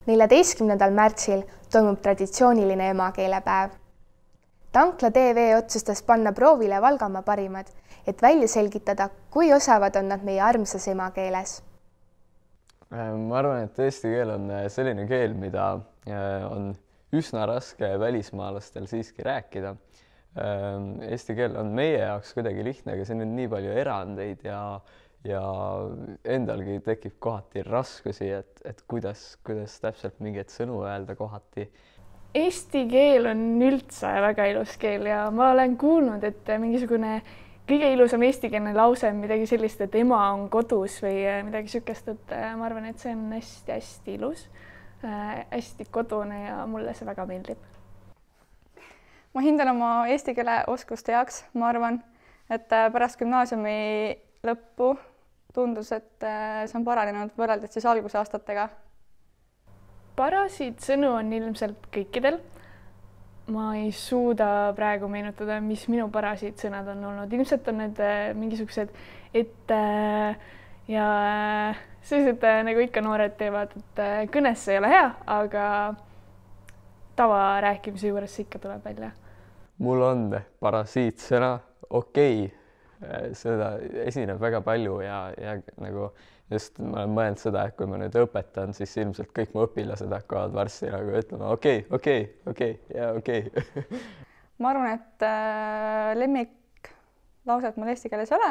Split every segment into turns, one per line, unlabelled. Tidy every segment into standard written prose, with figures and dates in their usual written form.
14. märtsil toimub traditsiooniline emakeelepäev. Tankla TV otsustas panna proovile Valgamaa parimad, et välja selgitada, kui osavad on nad meie armsas emakeeles.
Ma arvan, et eesti keel on selline keel, mida on üsna raske välismaalastel siiski rääkida. Eesti keel on meie jaoks kuidagi lihtne, aga siin on nii palju erandeid ja endalgi tekib kohati raskusi, et kuidas täpselt mingeid sõnu öelda kohati.
Eesti keel on üldse väga ilus keel ja ma olen kuulnud, et mingisugune kõige ilusam eestikeelne lause on midagi sellist, et ema on kodus või midagi sükest, et ma arvan, et see on hästi-hästi ilus, hästi kodune ja mulle see väga meeldib.
Ma hindan oma eesti keele oskust heaks, ma arvan, et pärast gümnaasiumi lõppu tundus, et see on paranenud võrreldes siis algusaastatega.
Parasid sõnu on ilmselt kõikidel. Ma ei suuda praegu meenutada, mis minu parasid sõnad on olnud. Ilmselt on need mingisugused ja sellised, nagu ikka noored teevad, et kõnes ei ole hea, aga tavarääkimise juures see ikka tuleb välja.
Mul on parasiitsõna, okei. Seda esineb väga palju ja nagu just ma olen mõelnud seda, et kui ma nüüd õpetan, siis ilmselt kõik mu õpilased hakkavad varsti nagu ütlema okei.
Ma arvan, et lemmiklauset mul eesti keeles ei ole,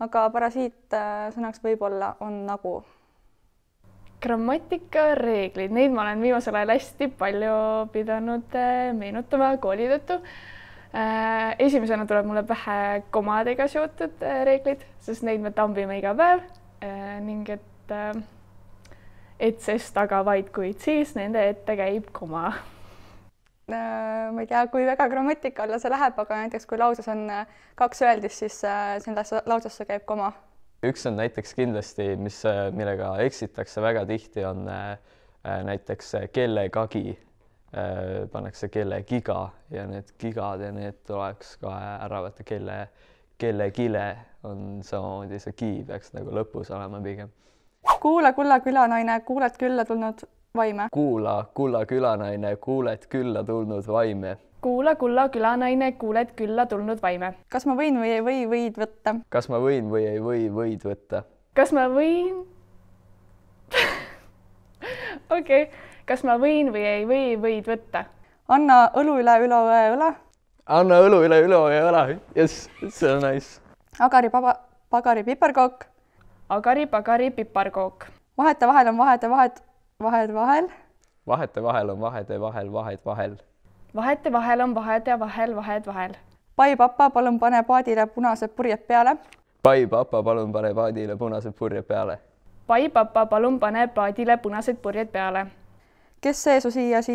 aga parasiit sõnaks võib-olla on nagu.
Grammatikareeglid, neid ma olen viimasel ajal hästi palju pidanud meenutama kooli tõttu. Esimesena tuleb mulle pähe komadega seotud reeglid, sest neid me tambime iga päev ning et sest aga vaid kuid siis nende ette käib koma.
Ma ei tea, kui väga grammatika alla see läheb, aga näiteks kui lauses on 2 öeldist, siis sellesse lausesse käib koma.
Üks on näiteks kindlasti, millega eksitakse väga tihti, on näiteks kellegagi. Pannakse kellegiga ja need gigad ja need tuleks ka ära võtta kellegile on samamoodi see gi peaks nagu lõpus olema pigem.
Kuula, kulla külanaine, kuuled külla tulnud vaime.
Kuula, kulla külanaine, kuuled külla tulnud vaime.
Kuula, kulla külanaine, kuuled külla tulnud vaime.
Kas ma võin või ei või võid võtta?
Kas ma võin või ei või võid võtta?
Kas ma võin? Okei. Kas ma võin või ei või võid võtta?
Anna õlu üle üleõe õla.
Anna õlu üle üleõe õla. Yes, see on nice.
Agari, pagari, piparkook.
Agari, pagari, piparkook.
Vahete vahel on vahed vahel.
Vahete vahel on vahed vahel.
Vahete vahel on vahed vahel.
Pai papa, palun pane paadile punased purjed peale.
Pai papa, palun pane paadile punased purjed peale.
Pai papa, palun pane paadile punased purjed peale.
Kes see su siis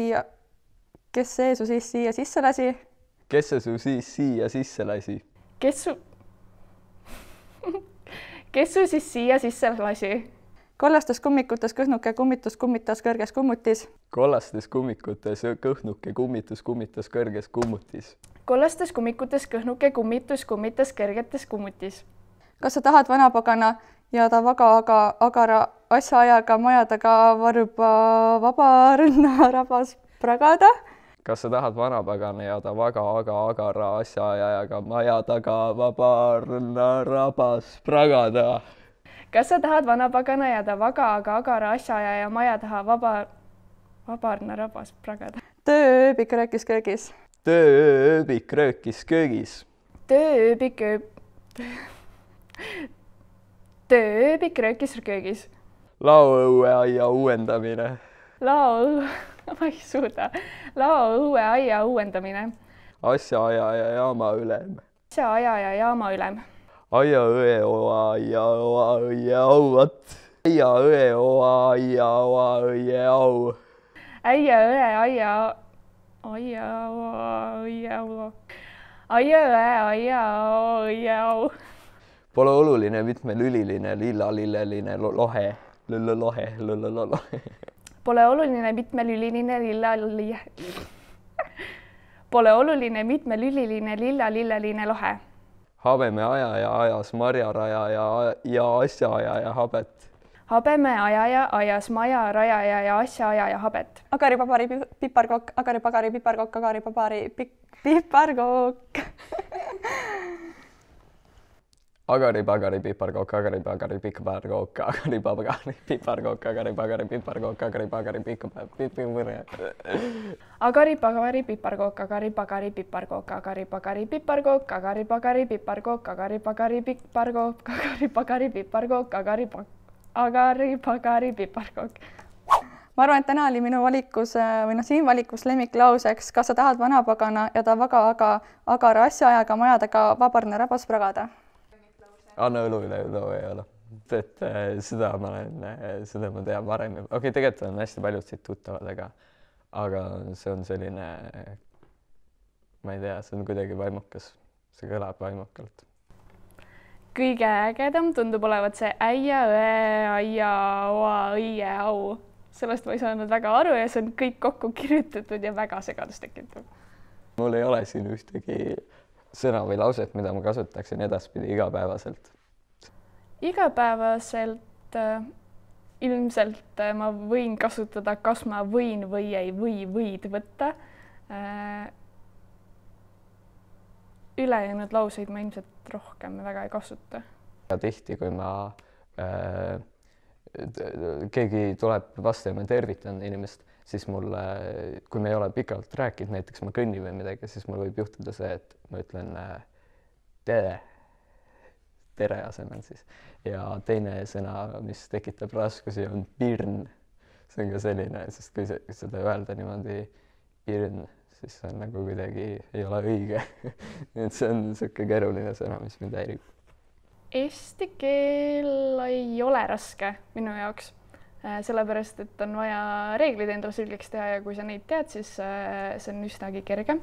siia sisse lasi?
Kes see su siis siia sisse lasi?
Kes su siis siia sisse lasi?
Kollastes kummikutes kõhnuke kummitus kummitas kõrges kummutis.
Kollastes kummikutes kõhnuke kummitas kõrges kummutis.
Kollastes kummikutes kõhnuke kummitas kõrgetes kummutis.
Kas sa tahad vanapagana ja ta väga agara asjaajaga maja taga vabarõnna rabas pragada?
Kas sa tahad vanapagana ja ta väga agara asjaajaga maja taga vabarõnna rabas pragada?
Kas sa tahad vanapagana ja ta väga agara asjaajaga maja taha vabarõnna rabas pragada?
Tööööbik röökis köögis.
Tööööbik röökis köögis.
Tööööbik röökis köögis.
Laoõueaia uuendamine.
Ma ei suuda. Laoõueaia uuendamine.
Asjaaja ja jaama ülem.
Asjaaja ja jaama ülem.
Aia õe oa ja oa õie auvat. Aia õe oa ja oa õie au.
Aia õe aia oa õie au. Aia õe aia oa õie au.
Pole oluline mitmelüliline lilla-lilleline lohe. Lohe.
Pole oluline mitmelüliline Pole oluline mitmelüliline lilla-lilleline lohe.
Habeme aja ja ajas marjaraja ja asjaaja ja habet.
Habeme ajaja ajas maja rajaja ja asja ajaja habet.
Agari-pabari piparkokk, agari-pagari piparkokk, agari-pabari piparkokk.
Agari-pagari piparkokk, agari-pagari piparkokk, agari-pagari piparkokk, agari-pagari piparkokk, agari-pagari piparkokk.
Agari-pagari piparkokk, agari-pagari piparkokk, agari-pagari piparkokk, agari-pagari piparkokk, agari-pagari piparkokk, agari-pagari piparkokk, agari-pagari piparkokk.
Ma arvan, et täna oli minu valikus või siin valikus lemmiklauseks, kas sa tahad vanapagana ja ta väga agara asjaajaga majadega vabarne rabas pragada?
Anna õlu üle loo ei ole. Et seda ma tean varem. Okei, tegelikult on hästi paljud siit tuttavad, aga see on selline, ma ei tea, see on kuidagi vaimukas. See kõlab vaimukalt.
Kõige ägedam tundub olevat see äia, õe, aia, oa, õie, au. Sellest ma ei saanud väga aru ja see on kõik kokku kirjutatud ja väga segadust tekitav.
Mul ei ole siin ühtegi sõna või lauset, mida ma kasutaksin edaspidi igapäevaselt.
Igapäevaselt ilmselt ma võin kasutada, kas ma võin või ei võid võtta. Ülejäänud lauseid ma ilmselt rohkem väga ei kasuta.
Ja tihti, kui keegi tuleb vastu ja ma tervitan inimest, siis mulle, kui me ei ole pikalt rääkinud, näiteks ma kõnni või midagi, siis mul võib juhtuda see, et ma ütlen tere asemel siis. Ja teine sõna, mis tekitab raskusi, on pirn. See on ka selline, sest kui seda öelda niimoodi pirn, siis see on nagu kuidagi ei ole õige. Et see on selline keeruline sõna, mis mind häirib.
Eesti keel ei ole raske minu jaoks. Sellepärast, et on vaja reeglid endale selgeks teha ja kui sa neid tead, siis see on üsnagi kerge.